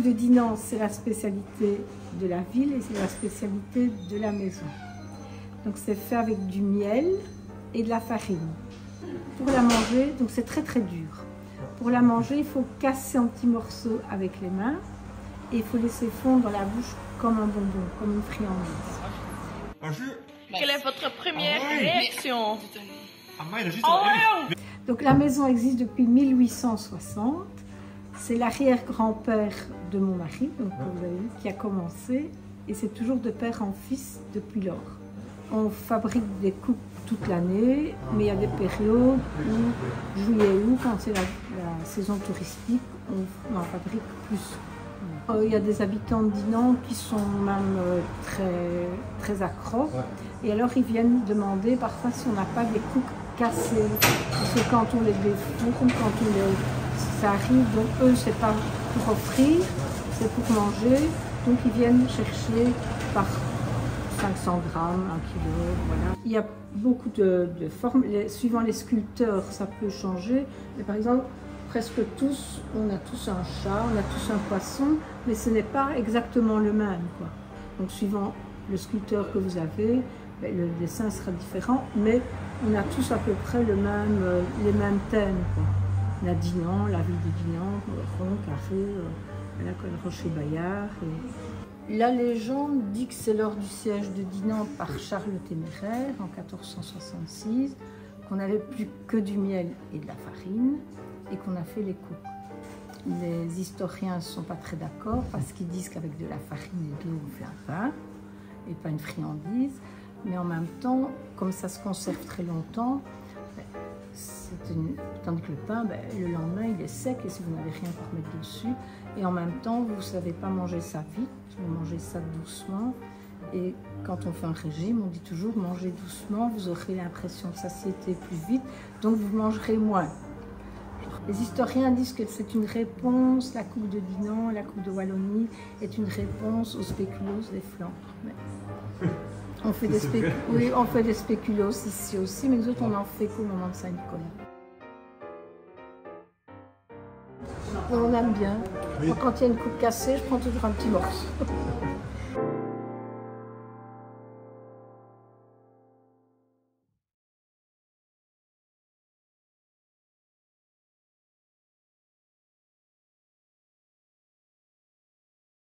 de Dinan, c'est la spécialité de la ville et c'est la spécialité de la maison. Donc c'est fait avec du miel et de la farine. Pour la manger, donc c'est très très dur. Pour la manger, il faut casser en petits morceaux avec les mains et il faut laisser fondre dans la bouche comme un bonbon, comme une friandise. Quelle est votre première réaction? Donc la maison existe depuis 1860. C'est l'arrière-grand-père de mon mari, donc, vous avez vu, qui a commencé. Et c'est toujours de père en fils depuis lors. On fabrique des coupes toute l'année, mais il y a des périodes où, juillet et août, quand c'est la saison touristique, on en fabrique plus. Il y a des habitants de Dinan qui sont même très accros. Et alors ils viennent demander parfois si on n'a pas des coupes cassées. Parce que quand on les défourne, ça arrive, donc eux c'est pas pour offrir, c'est pour manger. Donc ils viennent chercher par 500 grammes, 1 kilo, voilà. Il y a beaucoup de formes, suivant les sculpteurs ça peut changer. Mais par exemple, presque tous, on a tous un chat, on a tous un poisson, mais ce n'est pas exactement le même, quoi. Donc suivant le sculpteur que vous avez, le dessin sera différent, mais on a tous à peu près les mêmes thèmes, quoi. On a Dinan, la ville de Dinan, Rond, Carré, la Rocher-Bayard. La légende dit que c'est lors du siège de Dinan par Charles le Téméraire en 1466 qu'on n'avait plus que du miel et de la farine et qu'on a fait les coupes. Les historiens ne sont pas très d'accord parce qu'ils disent qu'avec de la farine et de l'eau on fait un pain et pas une friandise, mais en même temps, comme ça se conserve très longtemps, tandis que le pain, le lendemain il est sec et si vous n'avez rien pour mettre dessus, et en même temps vous ne savez pas manger ça vite, vous mangez ça doucement, et quand on fait un régime on dit toujours mangez doucement, vous aurez l'impression de satiété plus vite, donc vous mangerez moins. Les historiens disent que c'est une réponse, la coupe de Dinan, la coupe de Wallonie est une réponse aux spéculoos des Flandres. Mais on fait des spéculoos ici aussi, mais nous autres on en fait qu'au moment de Saint-Nicolas. On aime bien. Quand il y a une coupe cassée, je prends toujours un petit morceau.